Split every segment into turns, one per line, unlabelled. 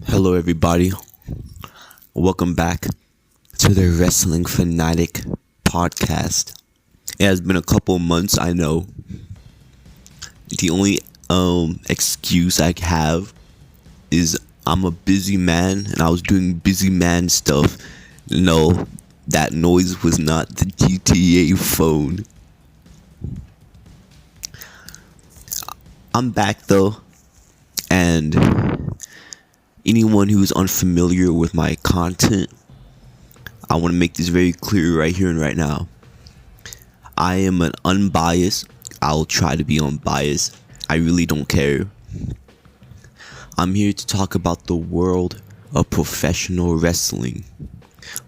Hello, everybody. Welcome back to the Wrestling Fanatic podcast. It has been a couple months, I know. The only excuse I have is I'm a busy man and I was doing busy man stuff. No, that noise was not the GTA phone. I'm back though, and anyone who's unfamiliar with my content, I want to make this very clear right here and right now. I am an unbiased. I'll try to be unbiased. I really don't care. I'm here to talk about the world of professional wrestling.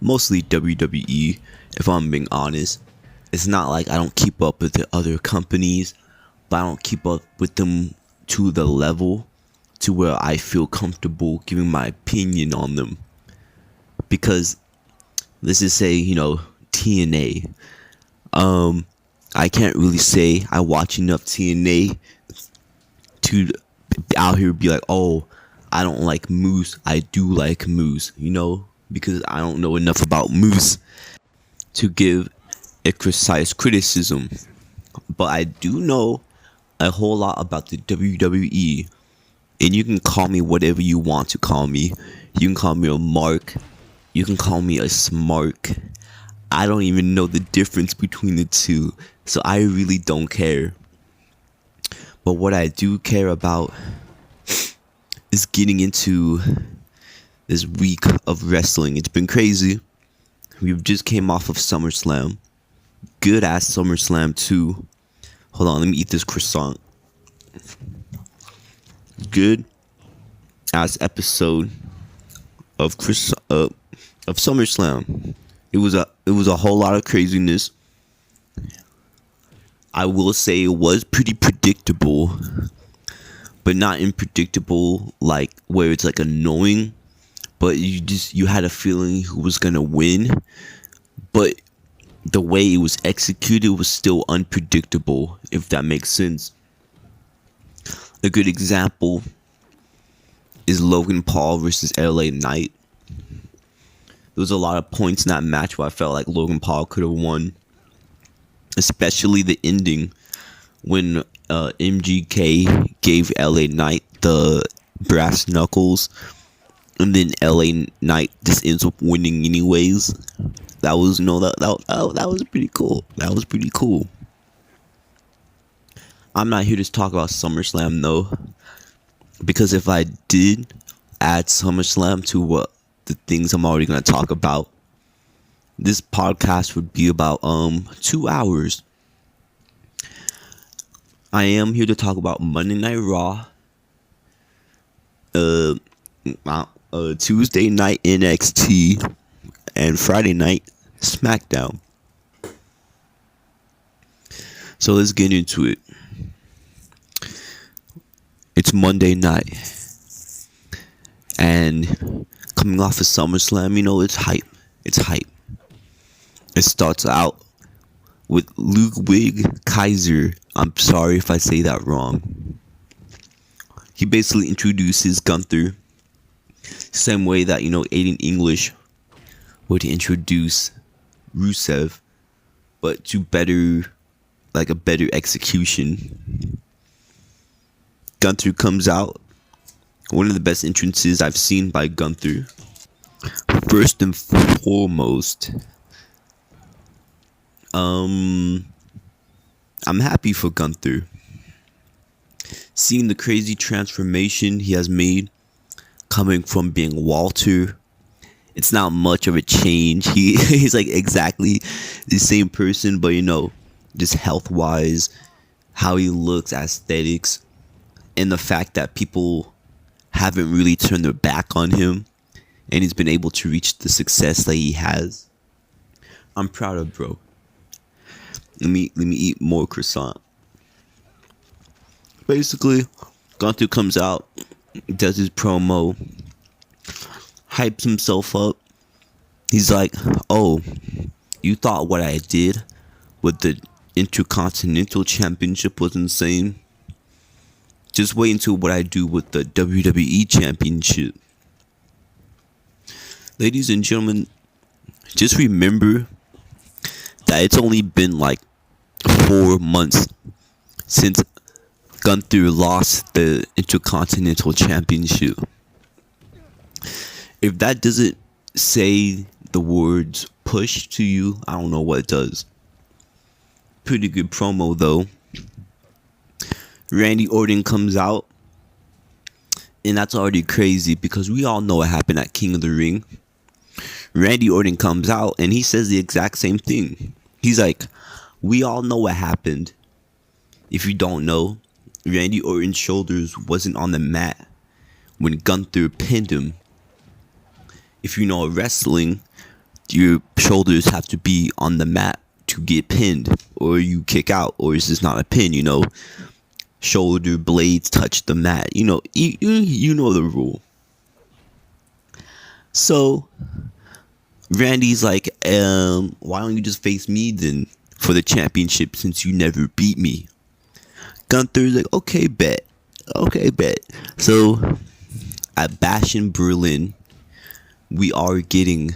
Mostly WWE, if I'm being honest. It's not like I don't keep up with the other companies, but I don't keep up with them to the level to where I feel comfortable giving my opinion on them. Because let's just say, TNA. I can't really say I watch enough TNA to out here be like, oh, I don't like Moose. I do like Moose, because I don't know enough about Moose to give a precise criticism. But I do know a whole lot about the WWE. And you can call me whatever you want to call me. You can call me a mark. You can call me a smark. I don't even know the difference between the two. So I really don't care. But what I do care about is getting into this week of wrestling. It's been crazy. We just came off of Summerslam. Good ass Summerslam too. Hold on, let me eat this croissant. Good ass episode of SummerSlam. It was a whole lot of craziness. I will say it was pretty predictable, but not unpredictable like where it's like annoying, but you had a feeling who was gonna win, but the way it was executed was still unpredictable, if that makes sense. A good example is Logan Paul versus LA Knight. There was a lot of points in that match where I felt like Logan Paul could have won. Especially the ending when MGK gave LA Knight the brass knuckles. And then LA Knight just ends up winning anyways. That was pretty cool. That was pretty cool. I'm not here to talk about SummerSlam though, because if I did add SummerSlam to what the things I'm already gonna talk about, this podcast would be about 2 hours. I am here to talk about Monday Night Raw, Tuesday night NXT, and Friday night Smackdown. So let's get into it. It's Monday night, and coming off of SummerSlam, it's hype. It's hype. It starts out with Ludwig Kaiser. I'm sorry if I say that wrong. He basically introduces Gunther, same way that Aiden English would introduce Rusev, but to a better execution. Gunther comes out. One of the best entrances I've seen by Gunther. First and foremost, I'm happy for Gunther. Seeing the crazy transformation he has made coming from being Walter, it's not much of a change. He's like exactly the same person, but just health-wise, how he looks, aesthetics, and the fact that people haven't really turned their back on him, and he's been able to reach the success that he has. I'm proud of bro. Let me eat more croissant. Basically, Gunther comes out, does his promo, hypes himself up. He's like, oh, you thought what I did with the Intercontinental Championship was insane? Just wait until what I do with the WWE Championship. Ladies and gentlemen, just remember that it's only been like 4 months since Gunther lost the Intercontinental Championship. If that doesn't say the words push to you, I don't know what does. Pretty good promo though. Randy Orton comes out, and that's already crazy because we all know what happened at King of the Ring. Randy Orton comes out and he says the exact same thing. He's like, we all know what happened. If you don't know, Randy Orton's shoulders wasn't on the mat when Gunther pinned him. If you know wrestling, your shoulders have to be on the mat to get pinned, or you kick out, or it's just not a pin, you know. Shoulder blades touch the mat, you know the rule. So Randy's like, why don't you just face me then for the championship since you never beat me? Gunther's like, okay, bet. So at Bash in Berlin, we are getting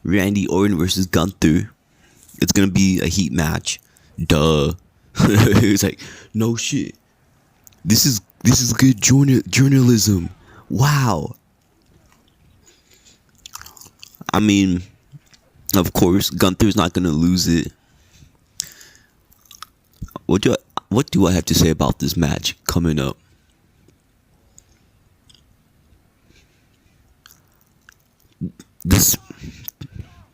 Randy Orton versus Gunther. It's gonna be a heat match. Duh. It's like, no shit. This is good journalism. Wow. I mean, of course, Gunther's not gonna lose it. What do I have to say about this match coming up? The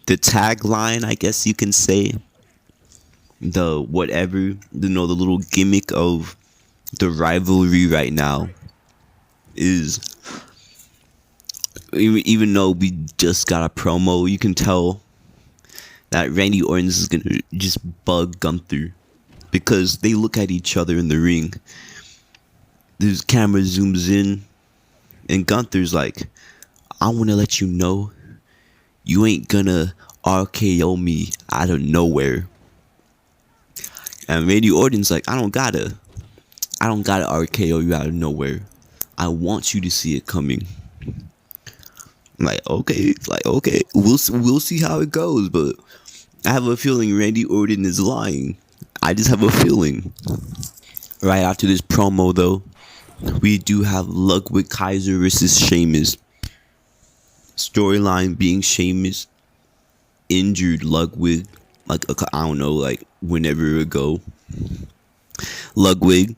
tagline, I guess you can say, the little gimmick of the rivalry right now is, even though we just got a promo, you can tell that Randy Orton is gonna just bug Gunther because they look at each other in the ring. This camera zooms in and Gunther's like, I want to let you know you ain't gonna RKO me out of nowhere. And Randy Orton's like, I don't gotta RKO you out of nowhere. I want you to see it coming. I'm like, okay, we'll see how it goes, but I have a feeling Randy Orton is lying. I just have a feeling. Right after this promo though, we do have Ludwig Kaiser versus Sheamus. Storyline being Sheamus injured Ludwig whenever ago. Ludwig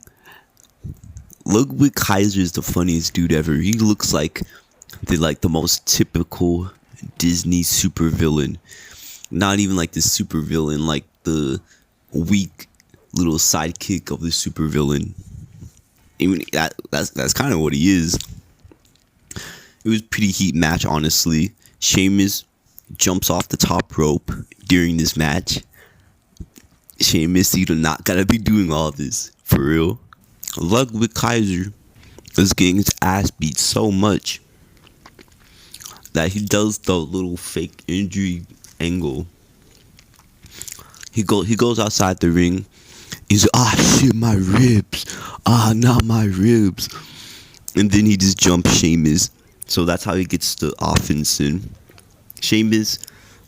Kaiser is the funniest dude ever. He looks like the most typical Disney supervillain. Not even like the supervillain, like the weak little sidekick of the supervillain. Even that's kind of what he is. It was a pretty heat match, honestly. Sheamus jumps off the top rope during this match. Sheamus, you do not gotta be doing all this, for real. Ludwig Kaiser is getting his ass beat so much that he does the little fake injury angle. He goes outside the ring. He's like, shit, my ribs. Not my ribs. And then he just jumps Sheamus. So that's how he gets the offense in. Sheamus,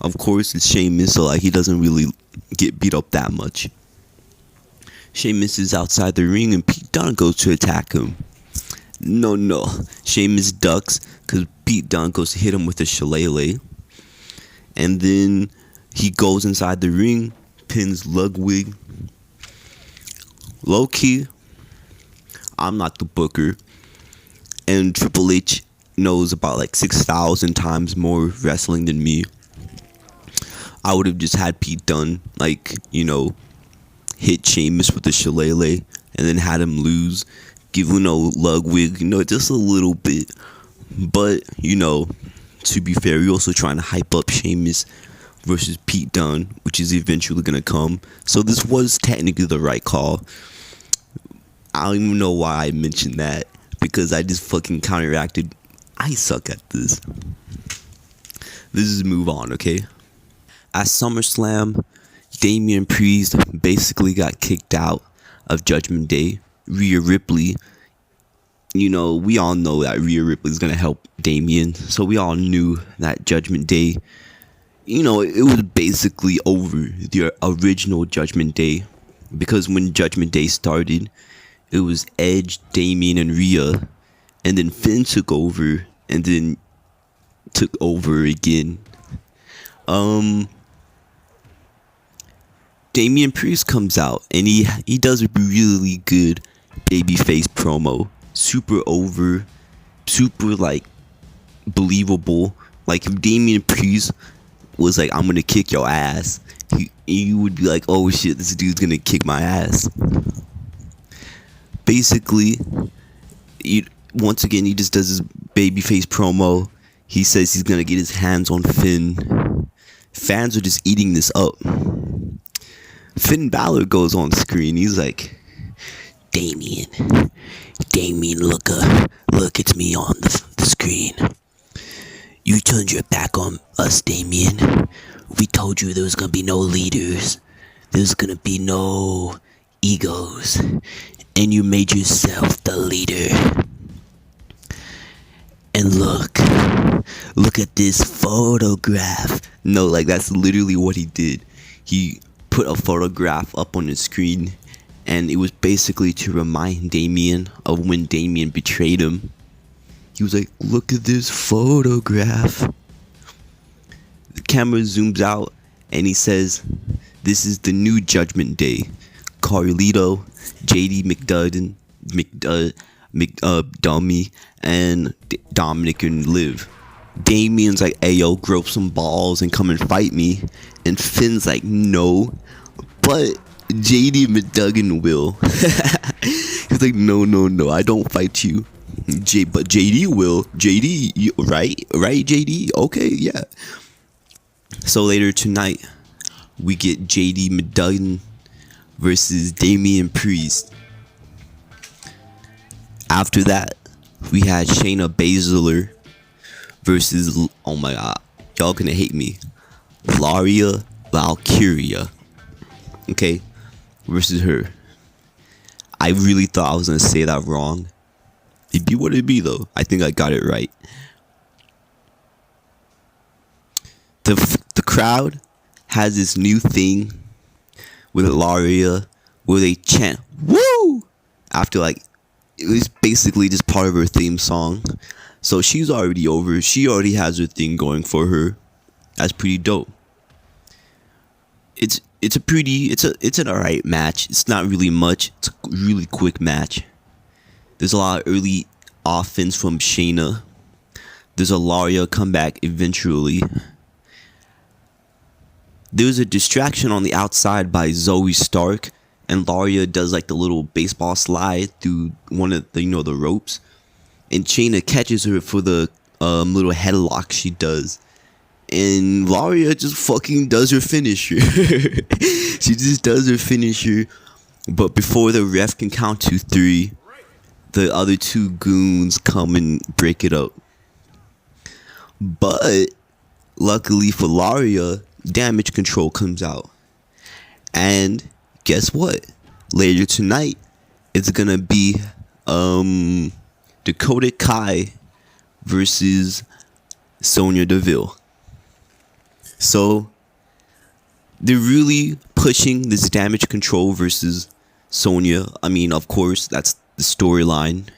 of course, it's Sheamus, so he doesn't really get beat up that much. Sheamus is outside the ring and Pete Dunne goes to attack him. No. Sheamus ducks because Pete Dunne goes to hit him with a shillelagh. And then he goes inside the ring, pins Ludwig. Low key, I'm not the booker. And Triple H knows about 6,000 times more wrestling than me. I would have just had Pete Dunne, hit Sheamus with the shillelagh and then had him lose. Give, Ludwig, just a little bit. But, to be fair, we're also trying to hype up Sheamus versus Pete Dunne, which is eventually going to come. So this was technically the right call. I don't even know why I mentioned that, because I just fucking counteracted. I suck at this. This is move on, okay? At SummerSlam, Damian Priest basically got kicked out of Judgment Day. Rhea Ripley we all know that Rhea Ripley's gonna help Damian, so we all knew that Judgment Day, it was basically over the original Judgment Day, because when Judgment Day started, it was Edge, Damian, and Rhea, and then Finn took over, and then took over again. Damian Priest comes out, and he does a really good babyface promo. Super over, super like believable. Like if Damian Priest was like, "I'm gonna kick your ass," you would be like, "Oh shit, this dude's gonna kick my ass." Basically, once again, he just does his babyface promo. He says he's gonna get his hands on Finn. Fans are just eating this up. Finn Balor goes on screen. He's like, Damian, look, it's me on the screen. You turned your back on us, Damian. We told you there was gonna be no leaders. There's gonna be no egos. And you made yourself the leader. And look at this photograph. No, like that's literally what he did. He put a photograph up on the screen, and it was basically to remind Damian of when Damian betrayed him. He was like, look at this photograph. The camera zooms out, and he says, this is the new Judgment Day. Carlito, JD Dummy, and Dominic and Liv. Damian's like, ayo, grow some balls and come and fight me. And Finn's like, no, but JD McDuggan will. He's like, no, I don't fight you. But JD will. JD, right, JD? Okay, yeah. So later tonight, we get JD McDuggan versus Damian Priest. After that, we had Shayna Baszler versus, oh my god, y'all gonna hate me, Laria Valkyria, okay, versus her. I really thought I was gonna say that wrong. It'd be what it'd be though. I think I got it right. The crowd has this new thing with Laria where they chant "woo" after, like, it was basically just part of her theme song. So she's already over. She already has her thing going for her. That's pretty dope. It's an alright match. It's not really much. It's a really quick match. There's a lot of early offense from Shayna. There's a Laria comeback eventually. There's a distraction on the outside by Zoe Stark, and Laria does like the little baseball slide through one of the the ropes, and Shayna catches her for the little headlock she does, and Laria just fucking does her finisher. She just does her finisher, but before the ref can count to 3, the other 2 goons come and break it up. But luckily for Laria, Damage Control comes out, and guess what? Later tonight, it's gonna be Dakota Kai versus Sonya Deville. So they're really pushing this Damage Control versus Sonya. I mean, of course, that's the storyline.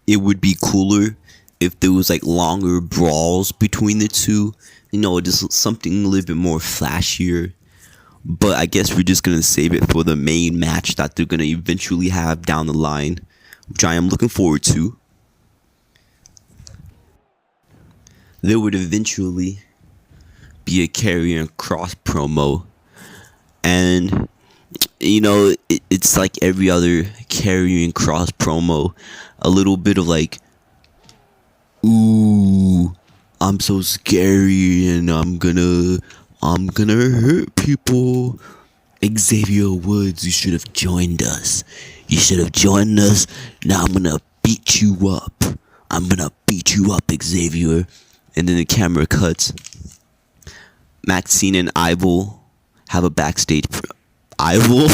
It would be cooler if there was like longer brawls between the two, just something a little bit more flashier. But I guess we're just gonna save it for the main match that they're gonna eventually have down the line, which I am looking forward to. There would eventually be a Karrion Kross promo, and it's like every other Karrion Kross promo, a little bit of like, ooh, I'm so scary and I'm gonna hurt people. Xavier Woods, you should have joined us. You should have joined us. Now I'm gonna beat you up. I'm gonna beat you up, Xavier. And then the camera cuts. Maxine and Ivel have a backstage. Ivel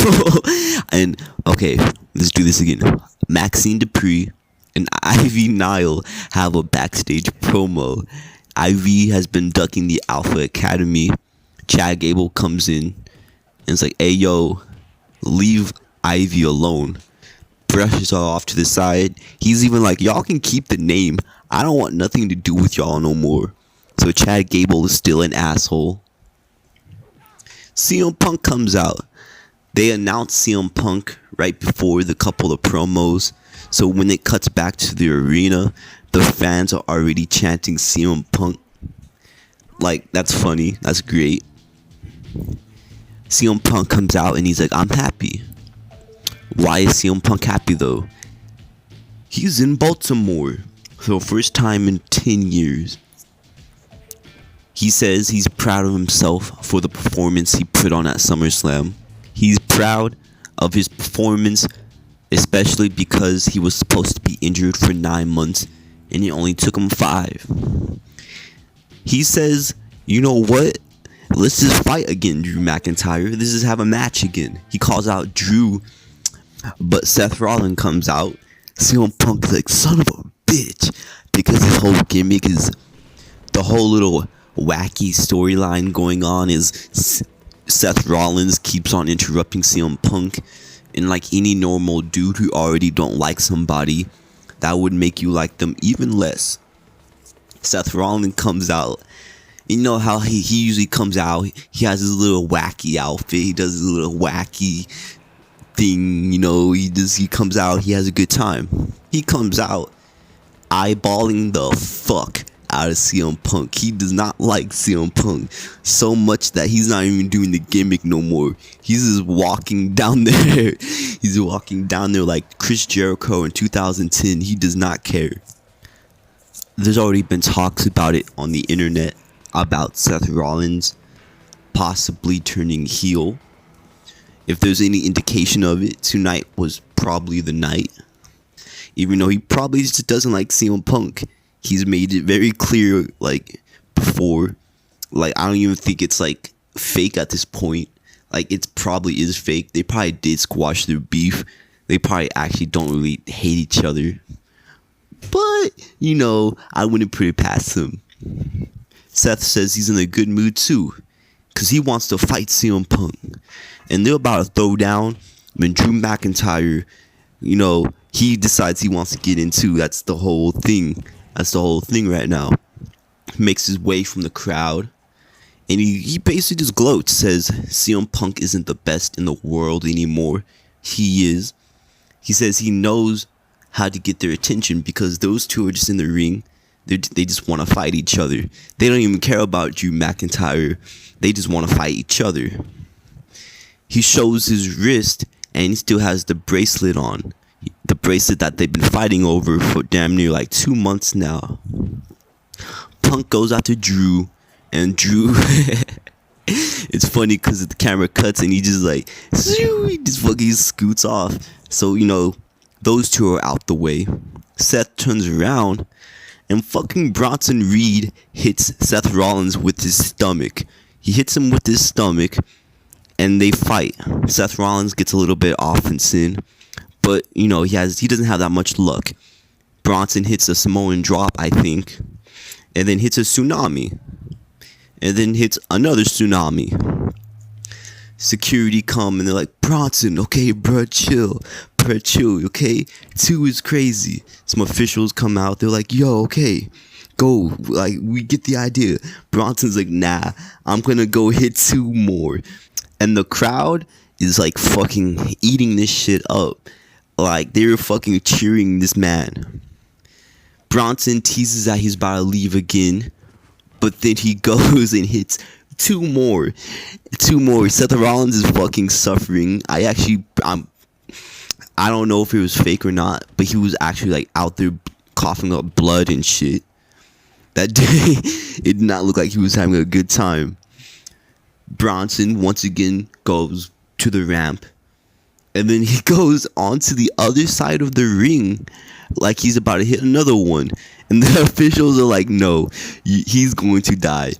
and okay, let's do this again. Maxine Dupree and Ivy Nile have a backstage promo. Ivy has been ducking the Alpha Academy. Chad Gable comes in and it's like, "Hey yo, leave Ivy alone." Brushes her off to the side. He's even like, "Y'all can keep the name. I don't want nothing to do with y'all no more." So Chad Gable is still an asshole. CM Punk comes out. They announce CM Punk right before the couple of promos. So when it cuts back to the arena, the fans are already chanting CM Punk. Like, that's funny. That's great. CM Punk comes out and he's like, "I'm happy." Why is CM Punk happy though? He's in Baltimore for the first time in 10 years. He says he's proud of himself for the performance he put on at SummerSlam. He's proud of his performance, especially because he was supposed to be injured for 9 months and it only took him 5. He says, "You know what? Let's just fight again, Drew McIntyre. Let's just have a match again." He calls out Drew, but Seth Rollins comes out. CM Punk is like, "Son of a bitch," because his whole gimmick is the whole little wacky storyline going on is Seth Rollins keeps on interrupting CM Punk, and like any normal dude who already don't like somebody, that would make you like them even less. Seth Rollins comes out. You know how he usually comes out. He has his little wacky outfit. He does his little wacky thing. You know, he comes out. He has a good time. He comes out eyeballing the fuck out of CM Punk. He does not like CM Punk so much that he's not even doing the gimmick no more. He's just walking down there. He's walking down there like Chris Jericho in 2010. He does not care. There's already been talks about it on the internet about Seth Rollins possibly turning heel. If there's any indication of it, tonight was probably the night. Even though he probably just doesn't like CM Punk. He's made it very clear, like, before. Like, I don't even think it's, like, fake at this point. Like, it probably is fake. They probably did squash their beef. They probably actually don't really hate each other. But, you know, I wouldn't put it past him. Seth says he's in a good mood, too. Because he wants to fight CM Punk. And they're about to throw down when Drew McIntyre, you know, he decides he wants to get into. That's the whole thing. That's the whole thing right now. He makes his way from the crowd. And he basically just gloats. Says CM Punk isn't the best in the world anymore. He is. He says he knows how to get their attention because those two are just in the ring. They just want to fight each other. They don't even care about Drew McIntyre. They just want to fight each other. He shows his wrist and he still has the bracelet on. The bracelet that they've been fighting over for damn near like 2 months now. Punk goes out to Drew, and Drew, it's funny because the camera cuts and he just like, he just fucking scoots off. So, you know, those two are out the way. Seth turns around and fucking Bronson Reed hits Seth Rollins with his stomach. He hits him with his stomach and they fight. Seth Rollins gets a little bit offensive. But, you know, he doesn't have that much luck. Bronson hits a Samoan drop, I think. And then hits a tsunami. And then hits another tsunami. Security come and they're like, "Bronson, okay, bruh, chill. Bruh, chill, okay? 2 is crazy." Some officials come out. They're like, "Yo, okay, go. Like, we get the idea." Bronson's like, "Nah, I'm gonna go hit 2 more." And the crowd is like fucking eating this shit up. Like, they were fucking cheering this man. Bronson teases that he's about to leave again. But then he goes and hits 2 more. 2 more. Seth Rollins is fucking suffering. I don't know if it was fake or not. But he was actually like out there coughing up blood and shit. That day, it did not look like he was having a good time. Bronson once again goes to the ramp, and then he goes onto the other side of the ring like he's about to hit another one. And the officials are like, no, he's going to die.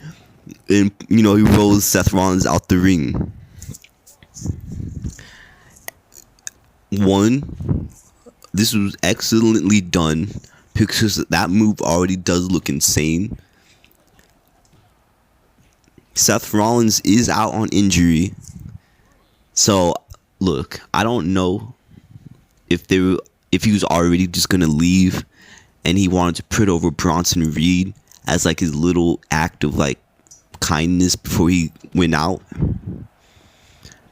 And, he rolls Seth Rollins out the ring. This was excellently done because that move already does look insane. Seth Rollins is out on injury. So, look, I don't know if he was already just going to leave and he wanted to put over Bronson Reed as like his little act of like kindness before he went out.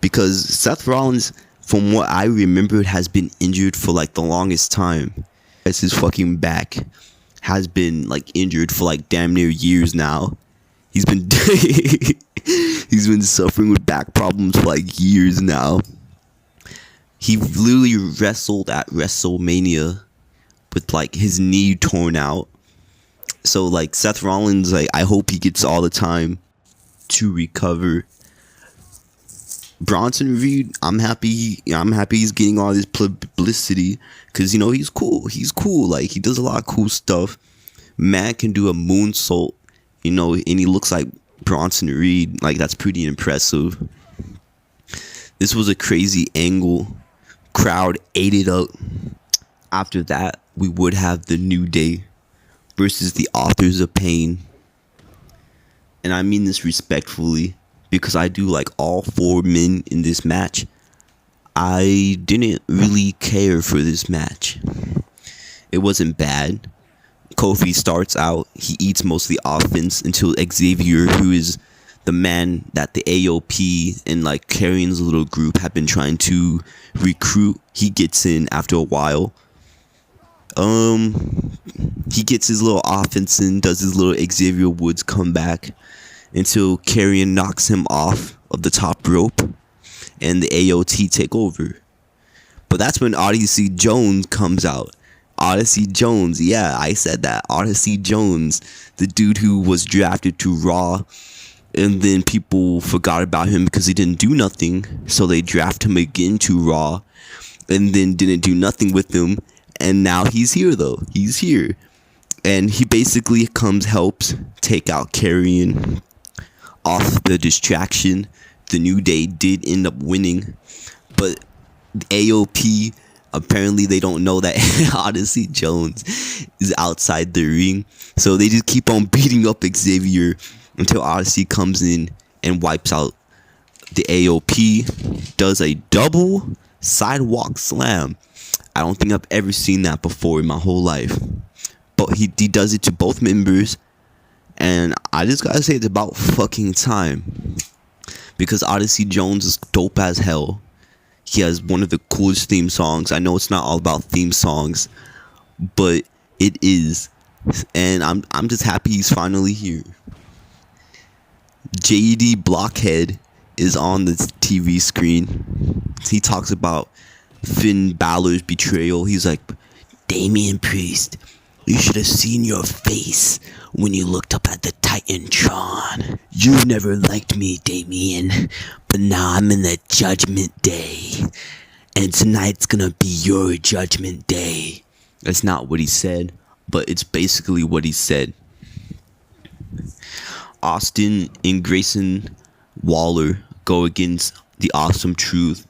Because Seth Rollins, from what I remember, has been injured for like the longest time. As his fucking back has been like injured for like damn near years now. He's been suffering with back problems for like years now. He literally wrestled at WrestleMania with like his knee torn out. So like Seth Rollins, like I hope he gets all the time to recover. Bronson Reed, I'm happy he's getting all this publicity because he's cool, like he does a lot of cool stuff. Man can do a moonsault, and he looks like Bronson Reed. Like that's pretty impressive. This was a crazy angle. Crowd ate it up. After that, we would have the New Day versus the Authors of Pain. And I mean this respectfully, because I do like all four men in this match. I didn't really care for this match. It wasn't bad. Kofi starts out, he eats most of the offense until Xavier, who is the man that the AOP and like Karrion's little group have been trying to recruit, he gets in after a while. He gets his little offense in, does his little Xavier Woods comeback until Karrion knocks him off of the top rope and the AOT take over. But that's when Odyssey Jones comes out. Odyssey Jones, yeah, I said that. Odyssey Jones, the dude who was drafted to Raw, and then people forgot about him because he didn't do nothing, so they draft him again to Raw, and then didn't do nothing with him, and now he's here though. He's here. And he basically helps take out Karrion off the distraction. The New Day did end up winning, but AOP, apparently they don't know that Odyssey Jones is outside the ring, so they just keep on beating up Xavier until Odyssey comes in and wipes out the AOP, does a double sidewalk slam. I don't think I've ever seen that before in my whole life, but he does it to both members, and I just gotta say it's about fucking time, because Odyssey Jones is dope as hell. He has one of the coolest theme songs. I know it's not all about theme songs, but it is, and I'm just happy he's finally here. JD Blockhead is on the TV screen. He talks about Finn Balor's betrayal. He's like, Damian Priest, you should have seen your face when you looked up at the Titantron. You've never liked me, Damian, but now I'm in the Judgment Day, and tonight's gonna be your Judgment Day. That's not what he said, but it's basically what he said. Austin and Grayson Waller go against the Awesome Truth,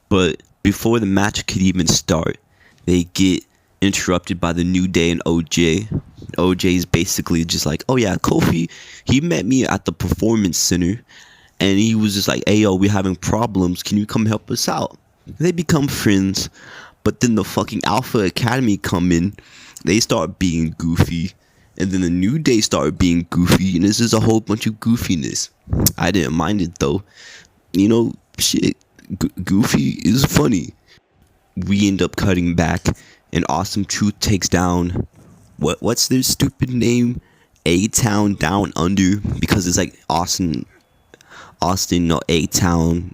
but before the match could even start, they get interrupted by the New Day and OJ. OJ is basically just like, oh yeah, Kofi, he met me at the Performance Center, and he was just like, hey yo, we're having problems, can you come help us out? They become friends, but then the fucking Alpha Academy come in, they start being goofy, and then the New Day start being goofy, and this is a whole bunch of goofiness. I didn't mind it though. Shit, goofy is funny. We end up cutting back, and Awesome Truth takes down, what's their stupid name? A-Town Down Under, because it's like Austin, no, A-Town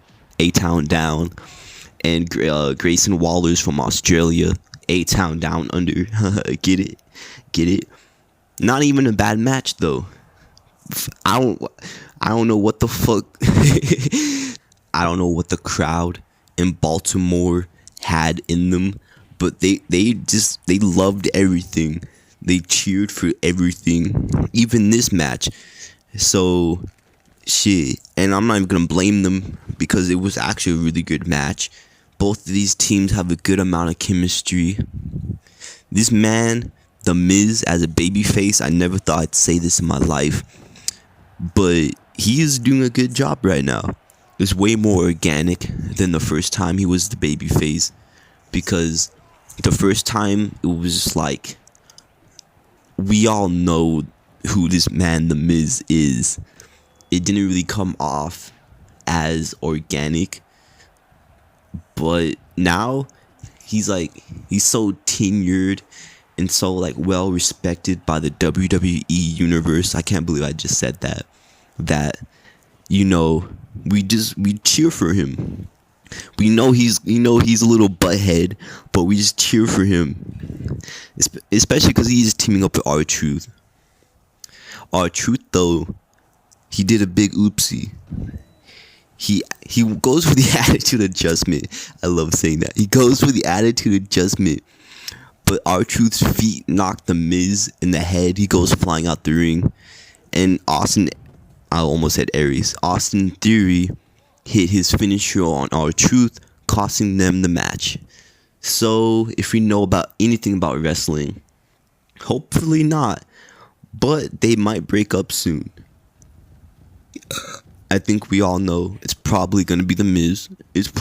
Down, and Grayson Waller's from Australia, A-Town Down Under. Get it? Not even a bad match though. I don't I don't know what the fuck I don't know what the crowd in Baltimore had in them, but they loved everything. They cheered for everything, even this match. So shit, and I'm not even gonna blame them because it was actually a really good match. Both of these teams have a good amount of chemistry. This man, The Miz, as a babyface, I never thought I'd say this in my life, but he is doing a good job right now. It's way more organic than the first time he was the babyface, because the first time it was just like, we all know who this man The Miz is. It didn't really come off as organic, but now he's so tenured and so like well respected by the WWE universe. I can't believe I just said that. You know, we cheer for him. We know he's a little butthead, but we just cheer for him, especially because he's teaming up with R-Truth. R-Truth though, he did a big oopsie. He goes for the attitude adjustment. I love saying that. He goes for the attitude adjustment, but R-Truth's feet knocked The Miz in the head. He goes flying out the ring, and I almost said Aries. Austin Theory hit his finisher on R-Truth, costing them the match. So, if we know about anything about wrestling, hopefully not, but they might break up soon. I think we all know it's probably going to be The Miz. It's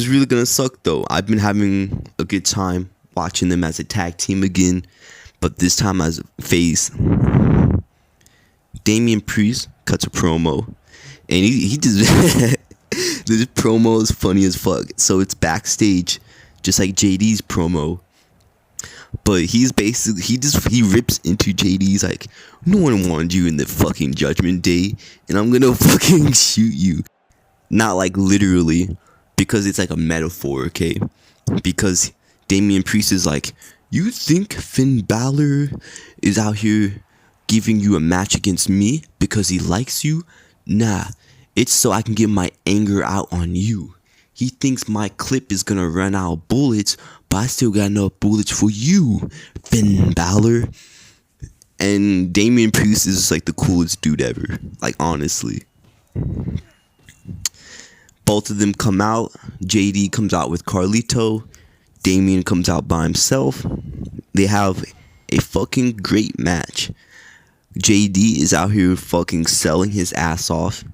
really going to suck though. I've been having a good time watching them as a tag team again, but this time as a face. Damian Priest cuts a promo, and he just this promo is funny as fuck. So it's backstage, just like JD's promo, but he's basically he rips into JD's like, no one wanted you in the fucking Judgment Day, and I'm gonna fucking shoot you. Not like literally, because it's like a metaphor, okay? Because Damian Priest is like, you think Finn Balor is out here giving you a match against me because he likes you? Nah, it's so I can get my anger out on you. He thinks my clip is gonna run out of bullets, but I still got enough bullets for you, Finn Balor. And Damian Priest is just like the coolest dude ever, like honestly. Both of them come out. JD comes out with Carlito. Damian comes out by himself. They have a fucking great match. JD is out here fucking selling his ass off.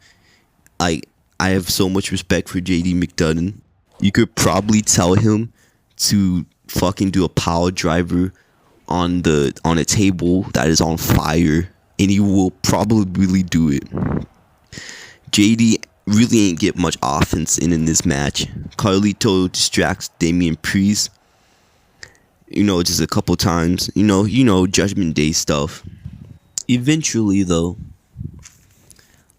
I have so much respect for JD McDonough. You could probably tell him to fucking do a power driver on a table that is on fire, and he will probably do it. JD really ain't get much offense in this match. Carlito distracts Damian Priest, just a couple times. Judgment Day stuff. Eventually, though,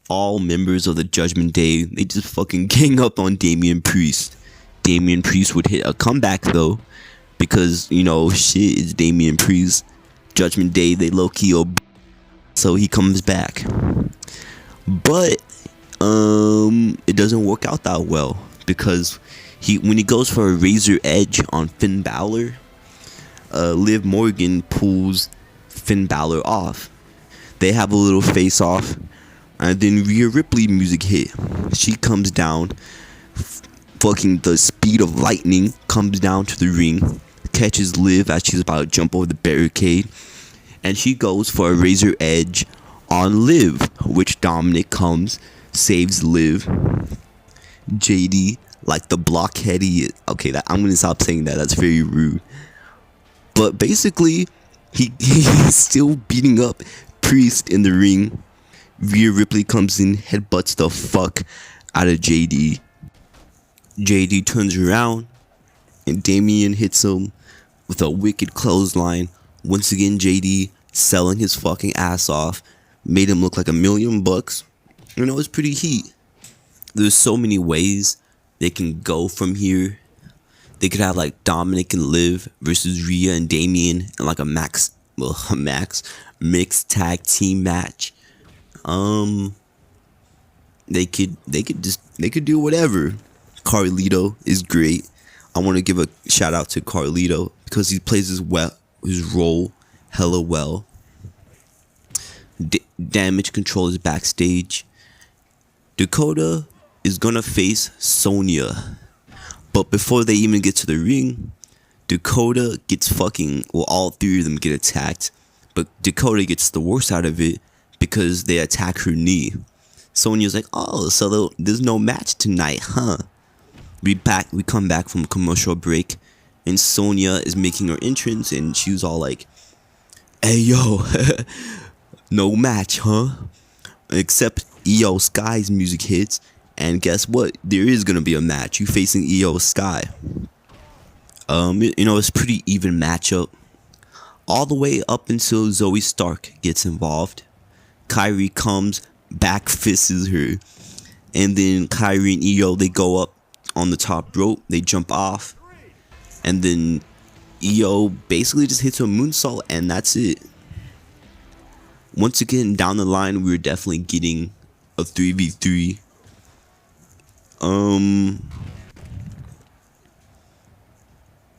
all members of the Judgment Day, they just fucking gang up on Damian Priest. Damian Priest would hit a comeback, though, because, shit, it's Damian Priest. Judgment Day, they low-key so he comes back. But, it doesn't work out that well, because when he goes for a razor edge on Finn Balor, Liv Morgan pulls Finn Balor off. They have a little face off, and then Rhea Ripley music hit. She comes down, fucking the speed of lightning, comes down to the ring, catches Liv as she's about to jump over the barricade, and she goes for a razor edge on Liv, which Dominic comes, saves Liv. JD, like the blockhead he is. Okay, I'm gonna stop saying that. That's very rude. But basically, he's still beating up Priest in the ring. Rhea Ripley comes in, headbutts the fuck out of JD. JD turns around, and Damian hits him with a wicked clothesline. Once again, JD selling his fucking ass off, made him look like $1,000,000. It's pretty heat. There's so many ways they can go from here. They could have like Dominic and Liv versus Rhea and Damien and like a max mixed tag team match. They could do whatever. Carlito is great. I want to give a shout out to Carlito because he plays his role hella well. Damage Control is backstage. Dakota is gonna face Sonya, but before they even get to the ring, Dakota gets all three of them get attacked, but Dakota gets the worst out of it because they attack her knee. Sonya's like, oh, so there's no match tonight, huh? We come back from commercial break, and Sonya is making her entrance, and she was all like, hey, yo, no match, huh? Except Io Sky's music hits, and guess what? There is gonna be a match. You facing Io Sky. It's a pretty even matchup. All the way up until Zoe Stark gets involved. Kyrie comes, back fists her, and then Kyrie and Io, they go up on the top rope, they jump off, and then Io basically just hits a moonsault, and that's it. Once again, down the line, we're definitely getting a 3v3.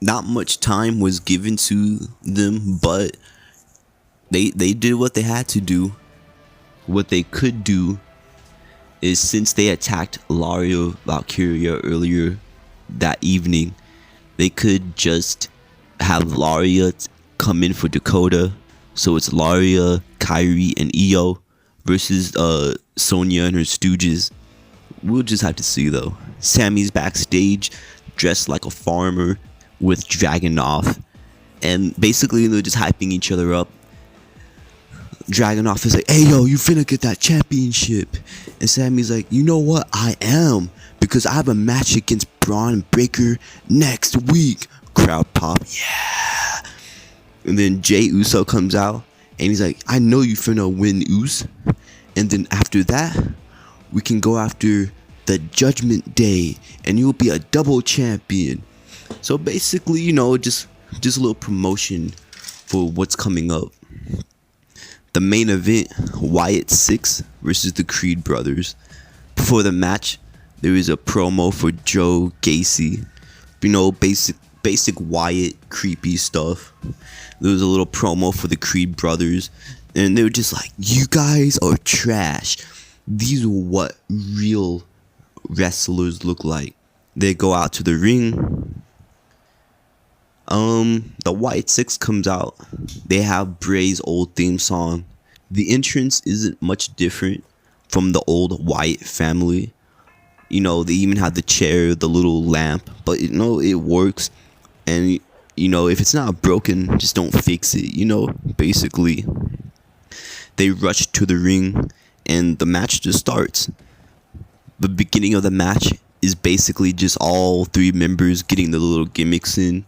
Not much time was given to them, but they did what they had to do. What they could do is, since they attacked Laria Valkyria earlier that evening, they could just have Laria come in for Dakota. So it's Laria, Kyrie, and Io versus Sonya and her stooges. We'll just have to see though. Sammy's backstage dressed like a farmer with Dragunov, and basically they're just hyping each other up. Dragunov is like, hey yo, you finna get that championship. And Sammy's like, you know what, I am, because I have a match against Braun Breaker next week. Crowd pop, yeah. And then Jay Uso comes out, and he's like, I know you finna win, Us. And then after that, we can go after the Judgment Day, and you'll be a double champion. So basically, just a little promotion for what's coming up. The main event, Wyatt 6 versus the Creed brothers. Before the match, there is a promo for Joe Gacy. Basic Wyatt creepy stuff. There was a little promo for the Creed brothers, and they were just like, you guys are trash. These are what real wrestlers look like. They go out to the ring. The Wyatt 6 comes out. They have Bray's old theme song. The entrance isn't much different from the old Wyatt family. They even have the chair, the little lamp, but it works. And if it's not broken, just don't fix it. Basically, they rush to the ring, and the match just starts. The beginning of the match is basically just all three members getting the little gimmicks in.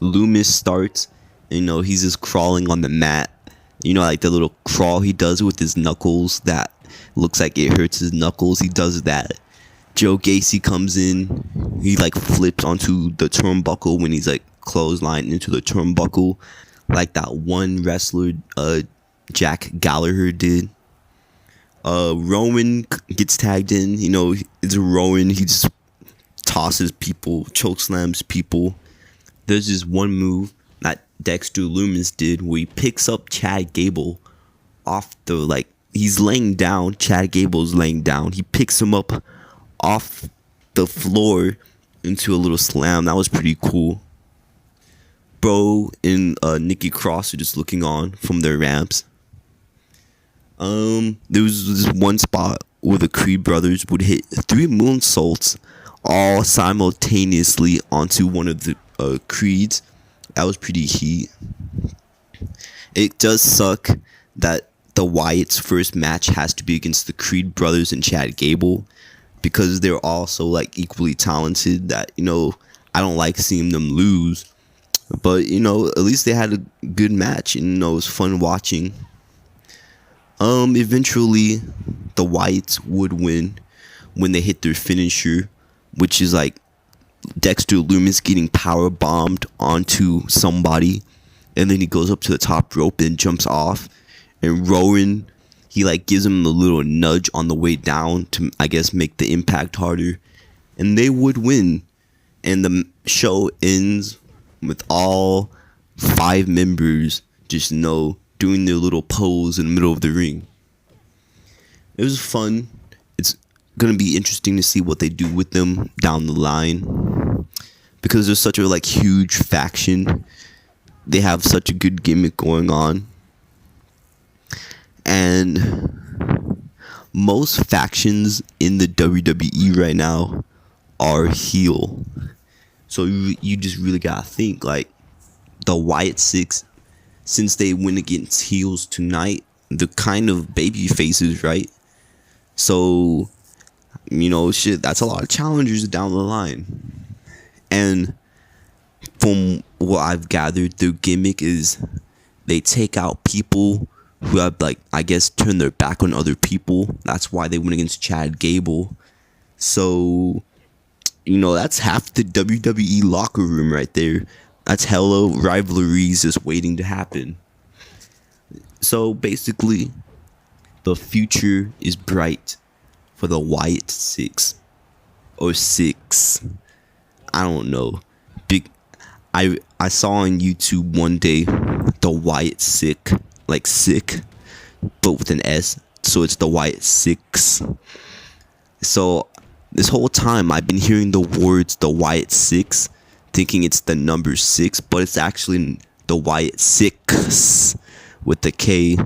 Loomis starts, he's just crawling on the mat. Like the little crawl he does with his knuckles that looks like it hurts his knuckles. He does that. Joe Gacy comes in. He like flips onto the turnbuckle when he's like clotheslined into the turnbuckle, like that one wrestler Jack Gallagher did. Rowan gets tagged in. It's Rowan. He just tosses people, chokeslams people. There's this one move that Dexter Loomis did where he picks up Chad Gable off he's laying down. Chad Gable's laying down. He picks him up off the floor into a little slam. That was pretty cool. Bro and Nikki Cross are just looking on from their ramps. There was this one spot where the Creed brothers would hit 3 moonsaults all simultaneously onto one of the Creeds. That was pretty heat. It does suck that the Wyatt's first match has to be against the Creed brothers and Chad Gable, because they're also equally talented. That I don't like seeing them lose, but at least they had a good match, and it was fun watching. Eventually the Wyatts would win when they hit their finisher, which is Dexter Loomis getting power bombed onto somebody, and then he goes up to the top rope and jumps off, and Rowan, he like gives him a little nudge on the way down to, I guess, make the impact harder, and they would win. And the show ends with all 5 members just doing their little pose in the middle of the ring. It was fun. It's gonna be interesting to see what they do with them down the line, because there's such a like huge faction. They have such a good gimmick going on, and most factions in the WWE right now are heel. So you just really gotta think, like, the Wyatt Six, since they went against heels tonight, the kind of baby faces, right? So, shit, that's a lot of challengers down the line. And from what I've gathered, their gimmick is they take out people who have, like, I guess, turned their back on other people. That's why they went against Chad Gable. So, that's half the WWE locker room right there. That's hella rivalries just waiting to happen. So basically, the future is bright for the Wyatt Six. Or 6. I don't know. I saw on YouTube one day the Wyatt Sick, like sick, but with an S. So it's the Wyatt Six. So this whole time I've been hearing the words the Wyatt Six, thinking it's the number 6, but it's actually the Wyatt Six with the K.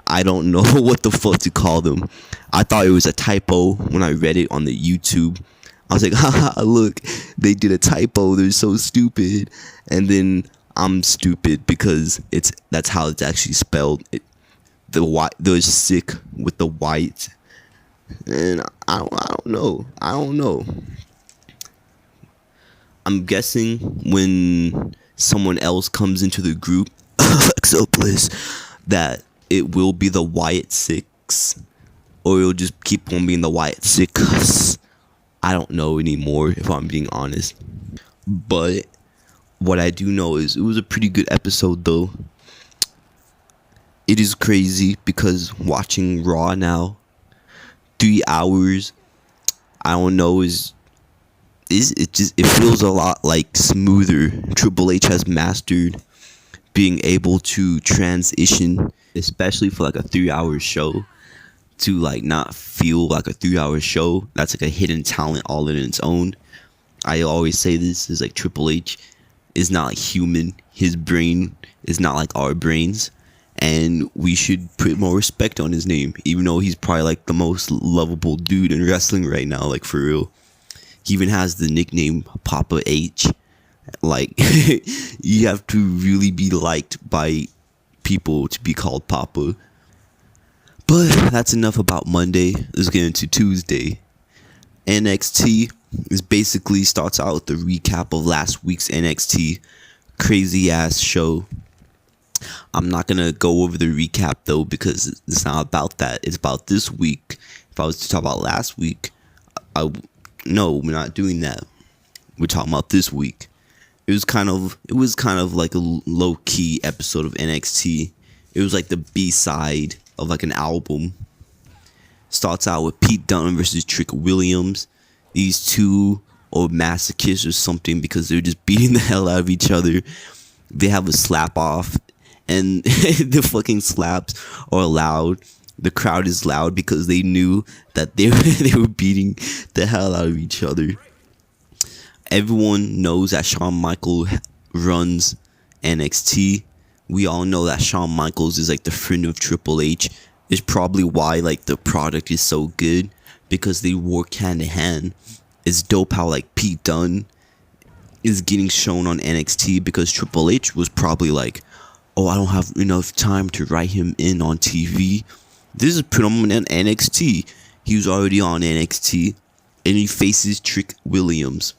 I don't know what the fuck to call them. I thought it was a typo when I read it on the YouTube. I was like, haha, look, they did a typo. They're so stupid. And then I'm stupid because that's how it's actually spelled. There's sick with the white. And I don't know. I'm guessing when someone else comes into the group, Exopolis, that it will be the Wyatt Six, or it'll just keep on being the Wyatt Six. I don't know anymore, if I'm being honest. But what I do know is it was a pretty good episode, though. It is crazy because watching Raw now, 3 hours, I don't know, it feels a lot like smoother. Triple H has mastered being able to transition, especially for like a 3-hour show, to like not feel like a 3-hour show. That's like a hidden talent all in its own. I always say this is like Triple H is not like human. His brain is not like our brains, and we should put more respect on his name, even though he's probably like the most lovable dude in wrestling right now, like for real. He even has the nickname Papa H. Like, you have to really be liked by people to be called Papa. But that's enough about Monday. Let's get into Tuesday. NXT is basically starts out with the recap of last week's NXT crazy ass show. I'm not gonna go over the recap though, because it's not about that. It's about this week. If I was to talk about last week, no, we're not doing that. We're talking about this week. It was kind of like a low key episode of NXT. It was like the B-side of like an album. Starts out with Pete Dunne versus Trick Williams. These two are masochists or something, because they're just beating the hell out of each other. They have a slap off, and the fucking slaps are loud. The crowd is loud because they knew that they were beating the hell out of each other. Everyone knows that Shawn Michaels runs NXT. We all know that Shawn Michaels is like the friend of Triple H. It's probably why like the product is so good, because they work hand in hand. It's dope how like Pete Dunne is getting shown on NXT, because Triple H was probably like, oh, I don't have enough time to write him in on TV. This is put him on NXT. He was already on NXT, and he faces Trick Williams.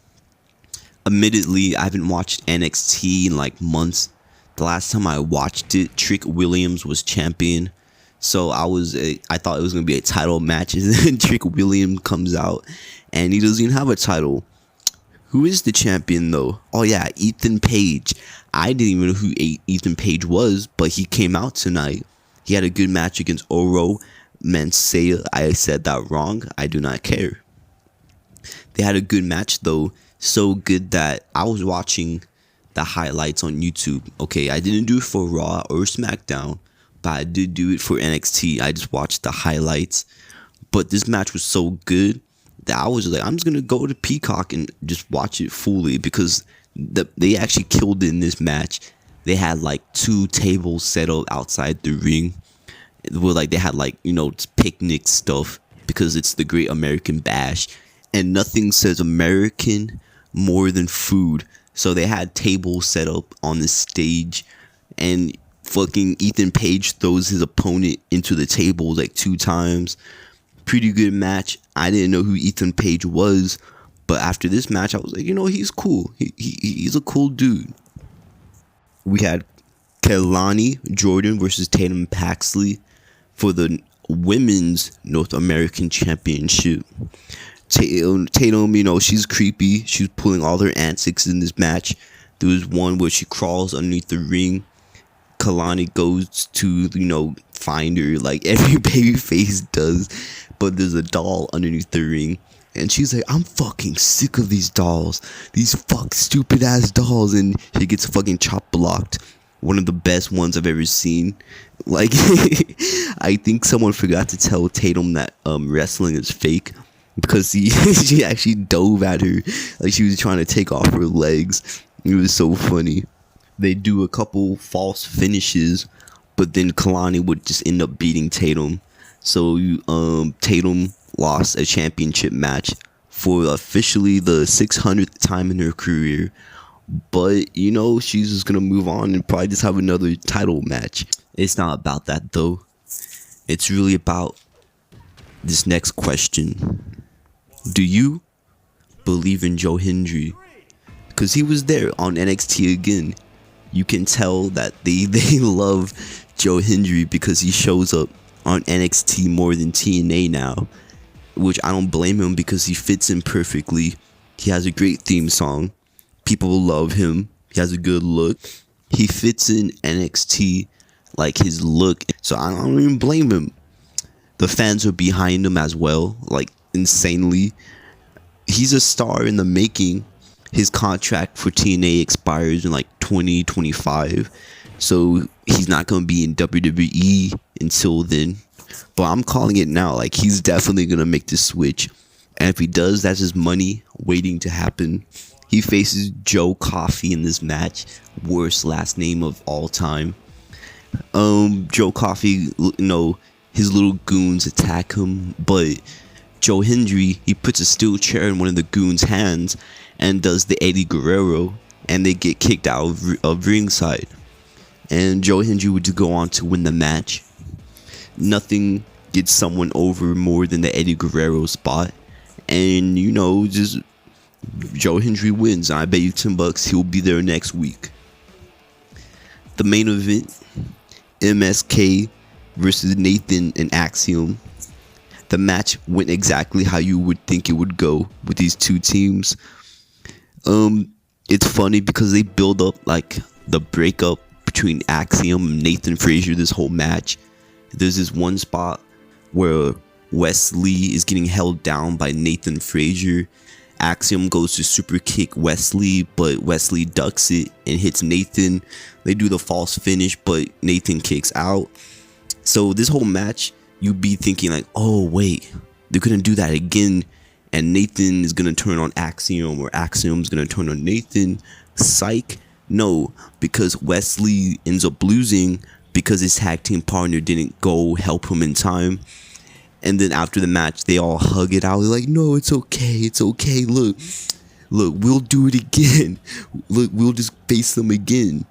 Admittedly, I haven't watched NXT in like months. The last time I watched it, Trick Williams was champion. So I thought it was going to be a title match, and then Trick Williams comes out, and he doesn't even have a title. Who is the champion though? Oh yeah, Ethan Page. I didn't even know who Ethan Page was, but he came out tonight. He had a good match against Oro Mensah. I said that wrong. I do not care. They had a good match though. So good that I was watching the highlights on YouTube. Okay, I didn't do it for Raw or SmackDown, but I did do it for NXT. I just watched the highlights. But this match was so good that I was like, I'm just gonna go to Peacock and just watch it fully, because they actually killed it in this match. They had like 2 tables set up outside the ring, where like they had like, you know, picnic stuff, because it's the Great American Bash, and nothing says American more than food. So they had tables set up on the stage, and fucking Ethan Page throws his opponent into the table like 2 times. Pretty good match. I didn't know who Ethan Page was, but after this match, I was like, you know, he's cool. He's a cool dude. We had Kelani Jordan versus Tatum Paxley for the Women's North American Championship. Tatum, you know, she's creepy. She's pulling all her antics in this match. There was one where she crawls underneath the ring. Kalani goes to, you know, find her like every babyface does, but there's a doll underneath the ring, and she's like, I'm fucking sick of these dolls, these stupid ass dolls, and she gets fucking chop blocked. One of the best ones I've ever seen. Like, I think someone forgot to tell Tatum that wrestling is fake, because she actually dove at her like she was trying to take off her legs. It was so funny. They do a couple false finishes, but then Kalani would just end up beating Tatum. So Tatum lost a championship match for officially the 600th time in her career. But, you know, she's just going to move on and probably just have another title match. It's not about that, though. It's really about this next question. Do you believe in Joe Hendry? Because he was there on NXT again. You can tell that they love Joe Hendry because he shows up on NXT more than TNA now, which I don't blame him, because he fits in perfectly. He has a great theme song. People love him. He has a good look. He fits in NXT, like his look. So I don't even blame him. The fans are behind him as well, like insanely. He's a star in the making. His contract for TNA expires in like 2025, so he's not going to be in WWE until then. But I'm calling it now, like he's definitely going to make the switch, and if he does, that's his money waiting to happen. He faces Joe Coffey in this match, worst last name of all time. Joe Coffey, you know, his little goons attack him, but Joe Hendry, he puts a steel chair in one of the goons' hands and does the Eddie Guerrero, and they get kicked out of ringside. And Joe Hendry would go on to win the match. Nothing gets someone over more than the Eddie Guerrero spot, and you know, just Joe Hendry wins. I bet you $10 he'll be there next week. The main event, MSK versus Nathan and Axiom. The match went exactly how you would think it would go with these two teams. It's funny because they build up like the breakup between Axiom and Nathan Frazier this whole match. There's this one spot where Wesley is getting held down by Nathan Frazier. Axiom goes to super kick Wesley, but Wesley ducks it and hits Nathan. They do the false finish, but Nathan kicks out. So this whole match, you'd be thinking like, oh wait, they're gonna do that again, and Nathan is gonna turn on Axiom, or Axiom's gonna turn on Nathan. Psych. No, because Wesley ends up losing because his tag team partner didn't go help him in time. And then after the match, they all hug it out. They're like, no, it's okay, look, we'll do it again. Look, we'll just face them again.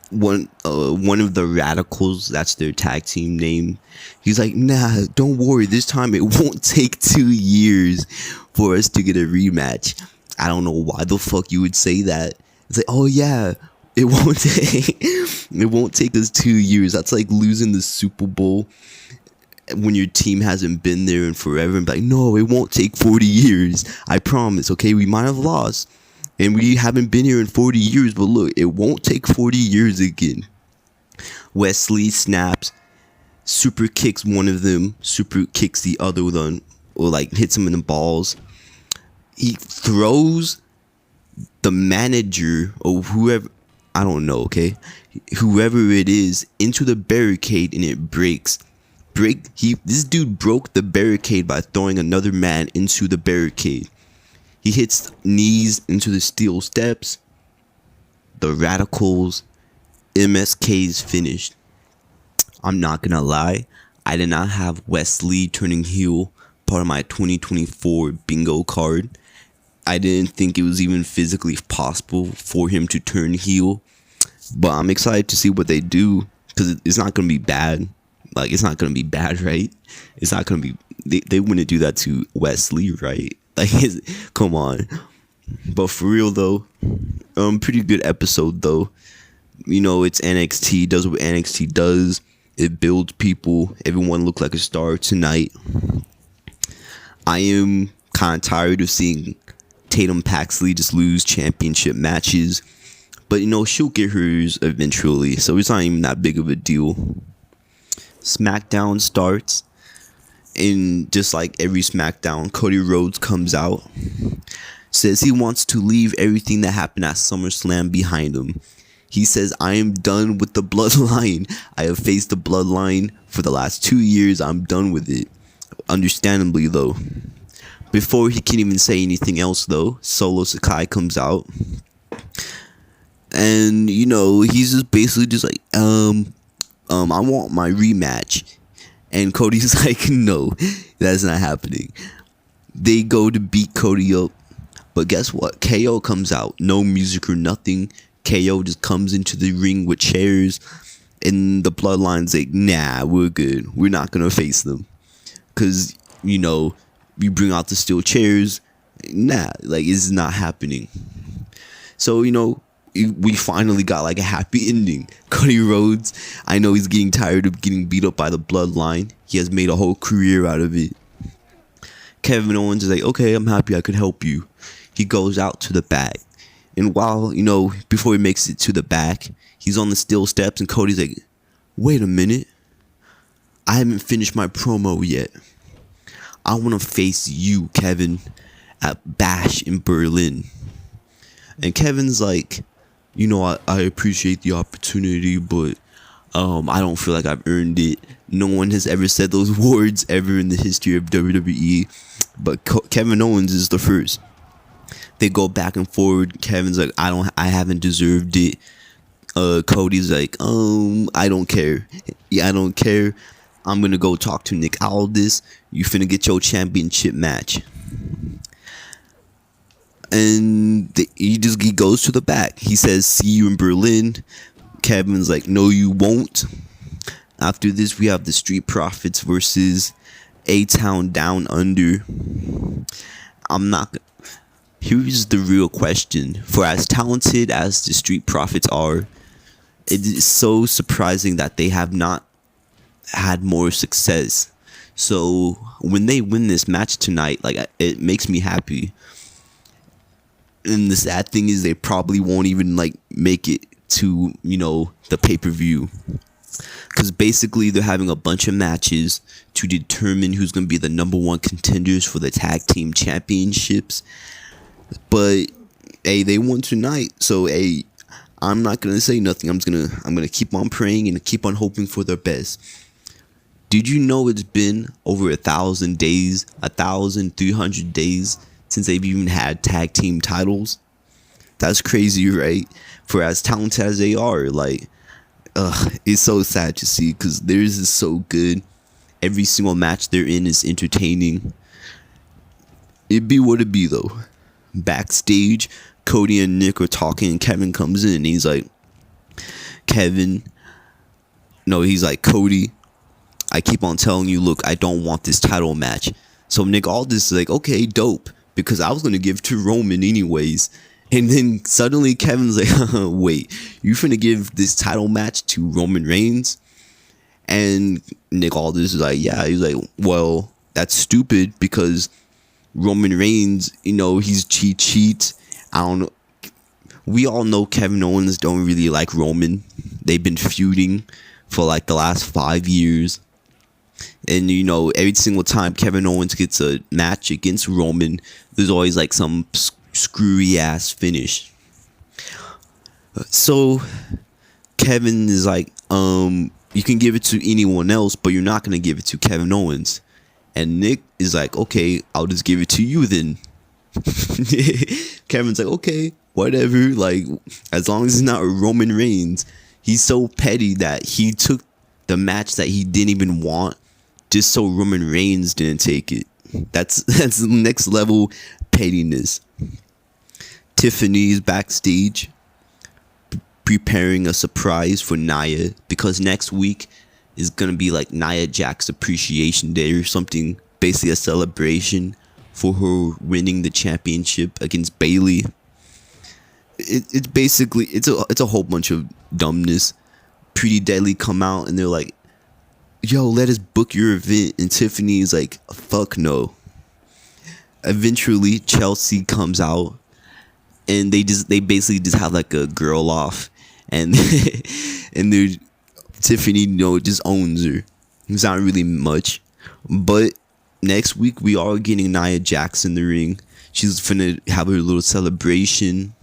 One of the Radicals, that's their tag team name, he's like, nah, don't worry, this time it won't take 2 years for us to get a rematch. I don't know why the fuck you would say that. It's like, oh yeah, it won't take us 2 years. That's like losing the Super Bowl when your team hasn't been there in forever and be like, no, it won't take 40 years. I promise, okay? We might have lost and we haven't been here in 40 years, but look, it won't take 40 years again. Wesley snaps, super kicks one of them, super kicks the other one, or like hits him in the balls. He throws the manager or whoever, I don't know, okay? Whoever it is into the barricade and it breaks. This dude broke the barricade by throwing another man into the barricade. He hits knees into the steel steps. The Radicals, MSK's finished. I'm not gonna lie, I did not have Wesley turning heel part of my 2024 bingo card. I didn't think it was even physically possible for him to turn heel, but I'm excited to see what they do, because it's not gonna be bad. Like, it's not gonna be bad, right? It's not gonna be. They wouldn't do that to Wesley, right? Like, come on. But for real though, pretty good episode though. You know, it's NXT, does what NXT does. It builds people. Everyone looked like a star tonight. I am kind of tired of seeing Tatum Paxley just lose championship matches, but you know, she'll get hers eventually, so it's not even that big of a deal. SmackDown starts, and just like every SmackDown, Cody Rhodes comes out, says he wants to leave everything that happened at SummerSlam behind him. He says, I am done with the bloodline. I have faced the bloodline for the last 2 years. I'm done with it. Understandably, though. Before he can even say anything else, though, Solo Sakai comes out. And, you know, he's just basically just like, I want my rematch. And Cody's like, no, that's not happening. They go to beat Cody up. But guess what? KO comes out. No music or nothing. KO just comes into the ring with chairs. And the Bloodline's like, nah, we're good. We're not going to face them. Because, you know, we bring out the steel chairs. Nah, like, it's not happening. So, you know, we finally got like a happy ending. Cody Rhodes, I know he's getting tired of getting beat up by the Bloodline. He has made a whole career out of it. Kevin Owens is like, okay, I'm happy I could help you. He goes out to the back. And while, you know, before he makes it to the back, he's on the steel steps and Cody's like, wait a minute. I haven't finished my promo yet. I want to face you, Kevin, at Bash in Berlin. And Kevin's like, you know, I appreciate the opportunity, but I don't feel like I've earned it. No one has ever said those words ever in the history of WWE, but Kevin Owens is the first. They go back and forward. Kevin's like, I haven't deserved it. Cody's like, I don't care. Yeah, I don't care. I'm gonna go talk to Nick Aldis. You finna get your championship match. And he goes to the back. He says, see you in Berlin. Kevin's like, no, you won't. After this, we have the Street Profits versus A-Town Down Under. Here's the real question. For as talented as the Street Profits are, it is so surprising that they have not had more success. So when they win this match tonight, like, it makes me happy. And the sad thing is they probably won't even like make it to, you know, the pay-per-view, because basically they're having a bunch of matches to determine who's going to be the number one contenders for the tag team championships. But hey, they won tonight, so hey, I'm not gonna say nothing. I'm gonna keep on praying and keep on hoping for their best. Did you know it's been over 1,000 days, 1,300 days since they've even had tag team titles? That's crazy, right? For as talented as they are, like, it's so sad to see, because theirs is so good. Every single match they're in is entertaining. It be what it be, though. Backstage, Cody and Nick are talking, and Kevin comes in, and he's like, Cody, I keep on telling you, look, I don't want this title match. So Nick Aldis is like, okay, dope, because I was going to give it to Roman anyways. And then suddenly Kevin's like, wait, you finna give this title match to Roman Reigns? And Nick Aldis is like, yeah, he's like, well, that's stupid because Roman Reigns, he cheats. I don't know. We all know Kevin Owens don't really like Roman. They've been feuding for like the last 5 years. And every single time Kevin Owens gets a match against Roman, there's always like some screwy ass finish. So Kevin is like, you can give it to anyone else, but you're not gonna give it to Kevin Owens. And Nick is like, okay, I'll just give it to you then. Kevin's like, okay, whatever. Like, as long as it's not Roman Reigns. He's so petty that he took the match that he didn't even want just so Roman Reigns didn't take it. That's the next level pettiness. Tiffany's backstage preparing a surprise for Nia because next week is gonna be like Nia Jax's appreciation day or something, basically a celebration for her winning the championship against Bayley. It's basically it's a whole bunch of dumbness. Pretty Deadly come out and they're like, yo, let us book your event, and Tiffany's like, fuck no. Eventually Chelsea comes out and they basically just have like a girl off, and and Tiffany just owns her. It's not really much, but next week we are getting Nia Jax in the ring. She's finna have her little celebration.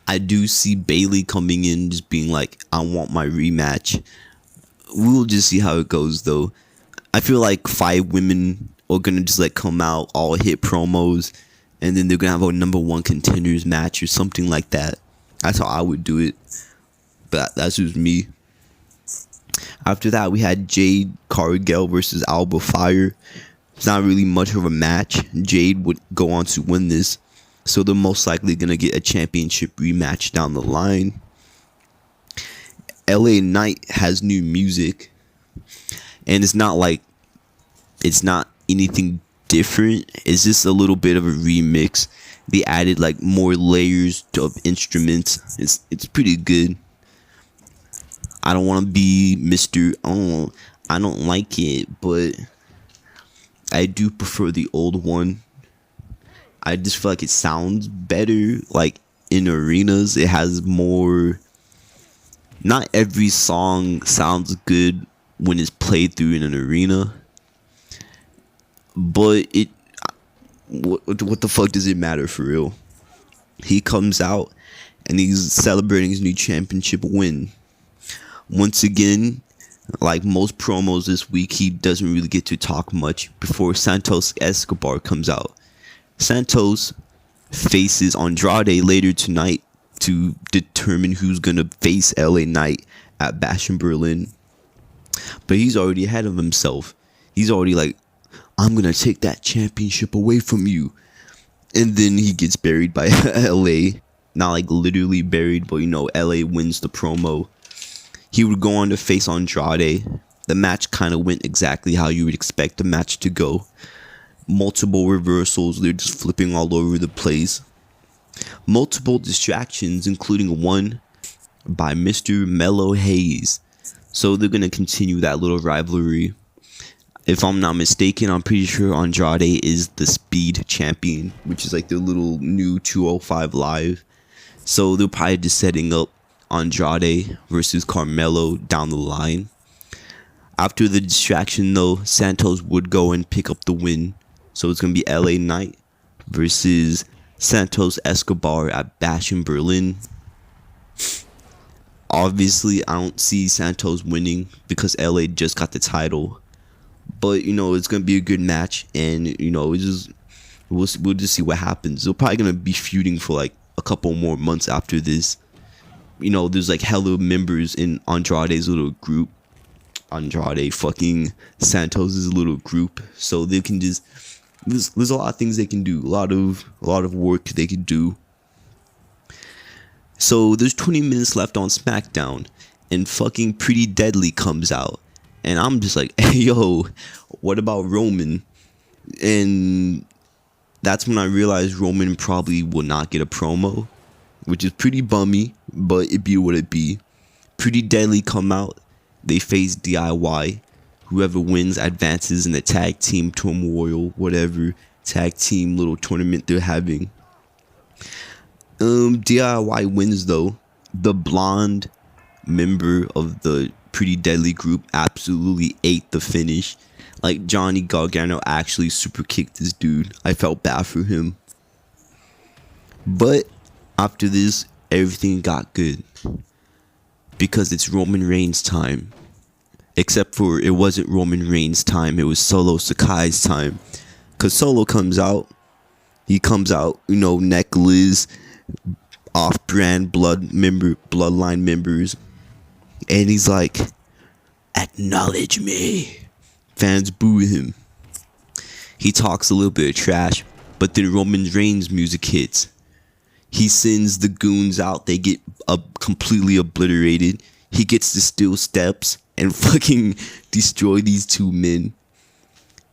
I do see Bayley coming in just being like, I want my rematch. We'll just see how it goes though. I feel like 5 women are gonna just like come out, all hit promos, and then they're gonna have a number 1 contenders match or something like that. That's how I would do it. But that's just me. After that, we had Jade Cargill versus Alba Fire. It's not really much of a match. Jade would go on to win this, so they're most likely gonna get a championship rematch down the line. LA Knight has new music, and it's not anything different. It's just a little bit of a remix. They added like more layers of instruments. It's pretty good. I don't want to be Mr. Oh, I don't like it, but I do prefer the old one. I just feel like it sounds better, like in arenas. It has more. Not every song sounds good when it's played through in an arena, but what the fuck does it matter for real? He comes out and he's celebrating his new championship win. Once again, like most promos this week, he doesn't really get to talk much before Santos Escobar comes out. Santos faces Andrade later tonight to determine who's gonna face LA Knight at Bash in Berlin. But he's already ahead of himself. He's already like, I'm gonna take that championship away from you. And then he gets buried by LA. Not like literally buried, but LA wins the promo. He would go on to face Andrade. The match kind of went exactly how you would expect the match to go. Multiple reversals, they're just flipping all over the place. Multiple distractions, including one by Mr. Mellow Hayes. So they're going to continue that little rivalry. If I'm not mistaken, I'm pretty sure Andrade is the Speed Champion, which is like the little new 205 Live. So they're probably just setting up Andrade versus Carmelo down the line. After the distraction though, Santos would go and pick up the win. So it's going to be LA Knight versus Santos Escobar at Bash in Berlin. Obviously, I don't see Santos winning because LA just got the title. But, it's going to be a good match. And, we'll just see what happens. They're probably going to be feuding for like a couple more months after this. There's like hella members in Andrade's little group. Andrade fucking Santos' little group. So they can just... There's a lot of things they can do. A lot of work they can do. So there's 20 minutes left on SmackDown, and fucking Pretty Deadly comes out, and I'm just like, hey yo, what about Roman? And that's when I realized Roman probably will not get a promo, which is pretty bummy, but it be what it be. Pretty Deadly come out, They face DIY. Whoever wins advances in the tag team Turmoil, whatever tag team little tournament they're having. DIY wins though. The blonde member of the Pretty Deadly group absolutely ate the finish. Like, Johnny Gargano actually super kicked this dude. I felt bad for him. But after this, everything got good. Because it's Roman Reigns time. Except for it wasn't Roman Reigns time, it was Solo Sakai's time. Because Solo comes out. He comes out, necklace, off-brand bloodline members. And he's like, acknowledge me. Fans boo him. He talks a little bit of trash, but then Roman Reigns' music hits. He sends the goons out. They get completely obliterated. He gets to steal steps and fucking destroy these two men.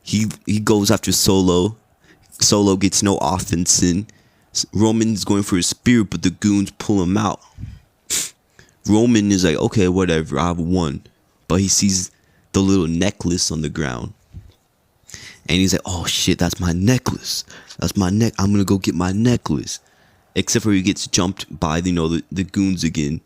He goes after Solo. Solo gets no offense in. Roman's going for a spear, but the goons pull him out. Roman is like, okay, whatever, I've won. But he sees the little necklace on the ground. And he's like, oh shit, that's my necklace. That's my neck. I'm gonna go get my necklace. Except for he gets jumped by, the goons again.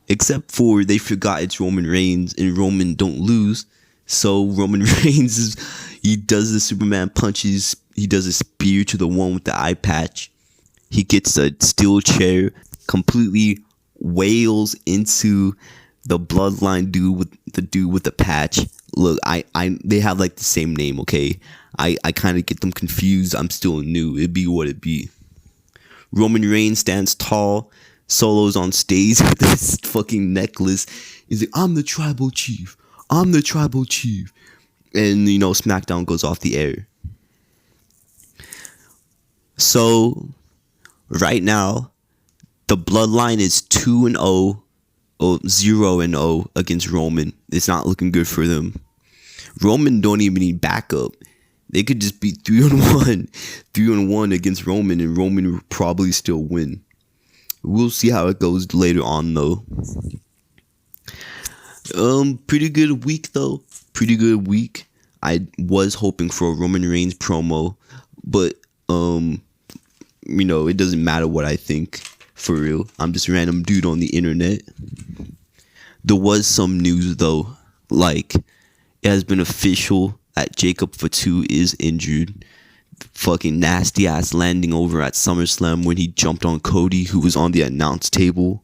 Except for they forgot it's Roman Reigns and Roman don't lose. So Roman Reigns, he does the Superman punches. He does a spear to the one with the eye patch. He gets a steel chair, completely wails into the bloodline dude with the patch. Look, they have like the same name, okay? I kind of get them confused. I'm still new. It be what it be. Roman Reigns stands tall. Solo's on stage with this fucking necklace. He's like, I'm the tribal chief. I'm the tribal chief. And, SmackDown goes off the air. So, right now, the bloodline is 2-0, or 0-0 against Roman. It's not looking good for them. Roman don't even need backup. They could just be 3-1, 3-1 against Roman, and Roman will probably still win. We'll see how it goes later on, though. Pretty good week, though. Pretty good week. I was hoping for a Roman Reigns promo, but it doesn't matter what I think. For real, I'm just a random dude on the internet. There was some news though, like it has been official that Jacob Fatu is injured. Fucking nasty ass landing over at Summerslam when he jumped on Cody, who was on the announce table.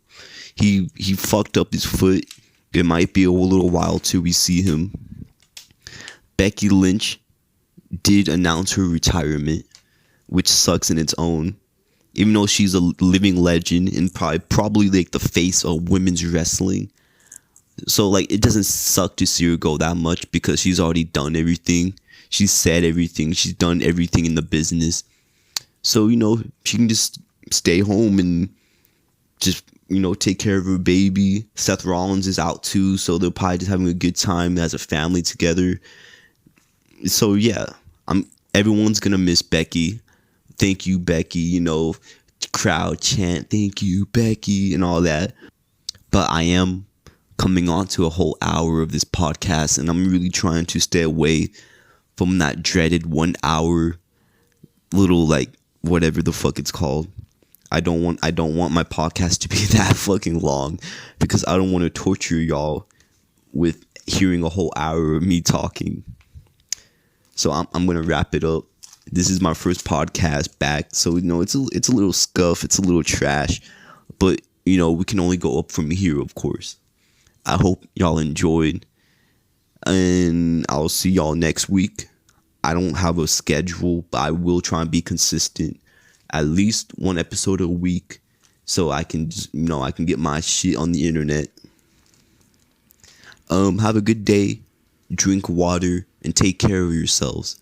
He fucked up his foot. It might be a little while till we see him. Becky Lynch did announce her retirement, which sucks in its own. Even though she's a living legend and probably like the face of women's wrestling. So like it doesn't suck to see her go that much because she's already done everything. She's said everything. She's done everything in the business. So, she can just stay home and just, take care of her baby. Seth Rollins is out too. So they're probably just having a good time as a family together. So yeah, everyone's going to miss Becky. Thank you, Becky, crowd chant, thank you, Becky, and all that. But I am coming on to a whole hour of this podcast, and I'm really trying to stay away from that dreaded 1 hour little, like, whatever the fuck it's called. I don't want my podcast to be that fucking long, because I don't want to torture y'all with hearing a whole hour of me talking. So I'm going to wrap it up. This is my first podcast back, so it's a little scuff, it's a little trash, but we can only go up from here, of course. I hope y'all enjoyed, and I'll see y'all next week. I don't have a schedule, but I will try and be consistent, at least one episode a week, so I can just I can get my shit on the internet. Have a good day, drink water, and take care of yourselves.